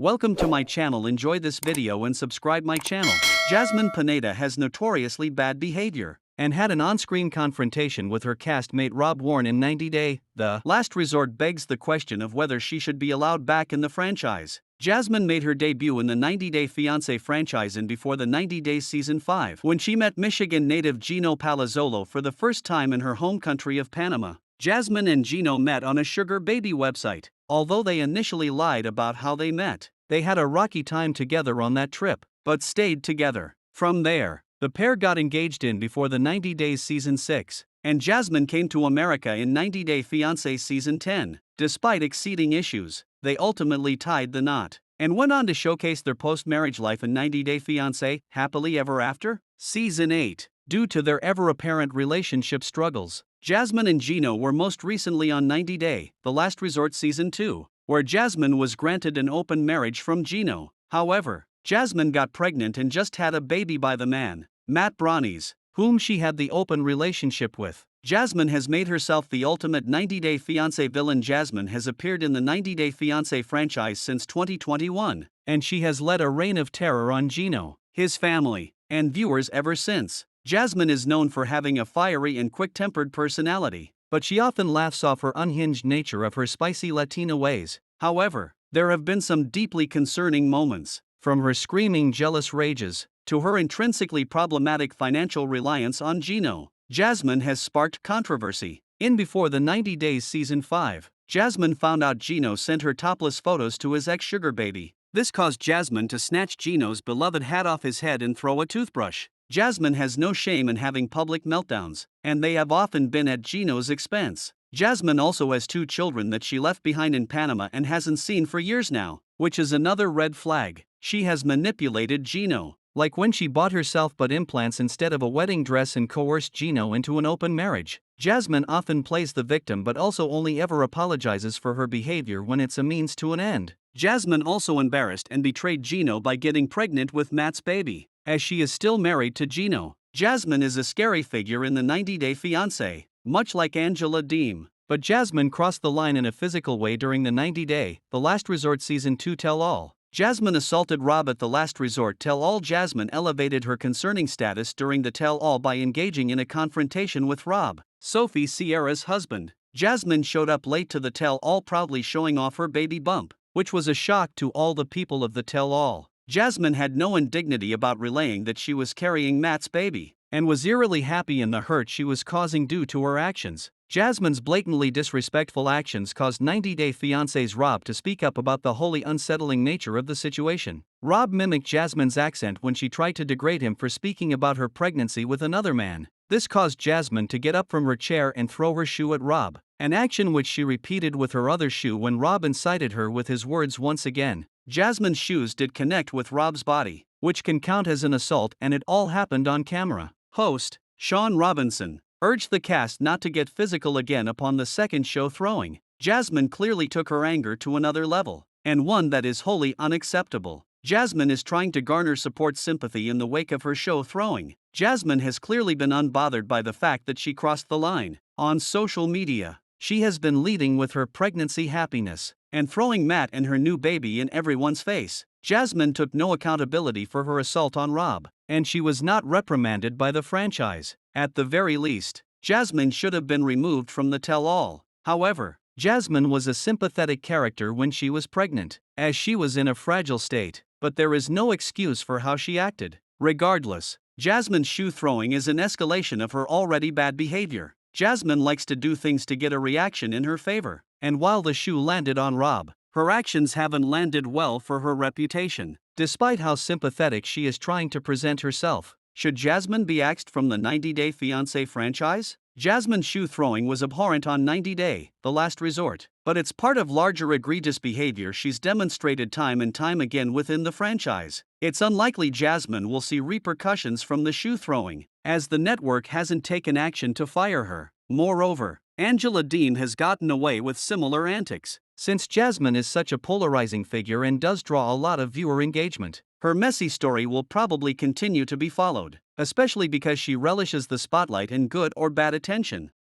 Welcome to my channel. Enjoy this video and subscribe my channel. Jasmine Pineda has notoriously bad behavior and had an on-screen confrontation with her castmate Rob Warne in 90 Day. The Last Resort begs the question of whether she should be allowed back in the franchise. Jasmine made her debut in the 90 Day Fiance franchise in before the 90 Days Season 5 when she met Michigan native Gino Palazzolo for the first time in her home country of Panama. Jasmine and Gino met on a sugar baby website. Although they initially lied about how they met, they had a rocky time together on that trip, but stayed together. From there, the pair got engaged in before the 90 Days Season 6, and Jasmine came to America in 90 Day Fiance Season 10. Despite exceeding issues, they ultimately tied the knot and went on to showcase their post-marriage life in 90 Day Fiance Happily Ever After Season 8. Due to their ever-apparent relationship struggles, Jasmine and Gino were most recently on 90 Day, The Last Resort Season 2, where Jasmine was granted an open marriage from Gino. However, Jasmine got pregnant and just had a baby by the man, Matt Brownies, whom she had the open relationship with. Jasmine has made herself the ultimate 90 Day Fiancé villain. Jasmine has appeared in the 90 Day Fiancé franchise since 2021, and she has led a reign of terror on Gino, his family, and viewers ever since. Jasmine is known for having a fiery and quick-tempered personality, but she often laughs off her unhinged nature of her spicy Latina ways. However, there have been some deeply concerning moments, from her screaming jealous rages to her intrinsically problematic financial reliance on Gino. Jasmine has sparked controversy. In before the 90 Days Season 5, Jasmine found out Gino sent her topless photos to his ex-sugar baby. This caused Jasmine to snatch Gino's beloved hat off his head and throw a toothbrush. Jasmine has no shame in having public meltdowns, and they have often been at Gino's expense. Jasmine also has 2 children that she left behind in Panama and hasn't seen for years now, which is another red flag. She has manipulated Gino, like when she bought herself butt implants instead of a wedding dress and coerced Gino into an open marriage. Jasmine often plays the victim but also only ever apologizes for her behavior when it's a means to an end. Jasmine also embarrassed and betrayed Gino by getting pregnant with Matt's baby, as she is still married to Gino. Jasmine is a scary figure in the 90 Day Fiancé, much like Angela Deem. But Jasmine crossed the line in a physical way during the 90 Day, The Last Resort Season 2 Tell-All. Jasmine assaulted Rob at The Last Resort Tell-All. Jasmine elevated her concerning status during the Tell-All by engaging in a confrontation with Rob, Sophie Sierra's husband. Jasmine showed up late to the Tell-All proudly showing off her baby bump, which was a shock to all the people of the Tell-All. Jasmine had no indignity about relaying that she was carrying Matt's baby, and was eerily happy in the hurt she was causing due to her actions. Jasmine's blatantly disrespectful actions caused 90 Day Fiancé's Rob to speak up about the wholly unsettling nature of the situation. Rob mimicked Jasmine's accent when she tried to degrade him for speaking about her pregnancy with another man. This caused Jasmine to get up from her chair and throw her shoe at Rob, an action which she repeated with her other shoe when Rob incited her with his words once again. Jasmine's shoes did connect with Rob's body, which can count as an assault, and it all happened on camera. Host Sean Robinson urged the cast not to get physical again upon the second show throwing. Jasmine clearly took her anger to another level, and one that is wholly unacceptable. Jasmine is trying to garner support sympathy in the wake of her show throwing. Jasmine has clearly been unbothered by the fact that she crossed the line. On social media, she has been leading with her pregnancy happiness and throwing Matt and her new baby in everyone's face. Jasmine took no accountability for her assault on Rob, and she was not reprimanded by the franchise. At the very least, Jasmine should have been removed from the Tell-All. However, Jasmine was a sympathetic character when she was pregnant, as she was in a fragile state, but there is no excuse for how she acted. Regardless, Jasmine's shoe throwing is an escalation of her already bad behavior. Jasmine likes to do things to get a reaction in her favor, and while the shoe landed on Rob, her actions haven't landed well for her reputation. Despite how sympathetic she is trying to present herself, should Jasmine be axed from the 90 Day Fiancé franchise? Jasmine's shoe throwing was abhorrent on 90 Day, The Last Resort, but it's part of larger egregious behavior she's demonstrated time and time again within the franchise. It's unlikely Jasmine will see repercussions from the shoe throwing, as the network hasn't taken action to fire her. Moreover, Angela Deem has gotten away with similar antics. Since Jasmine is such a polarizing figure and does draw a lot of viewer engagement, her messy story will probably continue to be followed, especially because she relishes the spotlight and good or bad attention.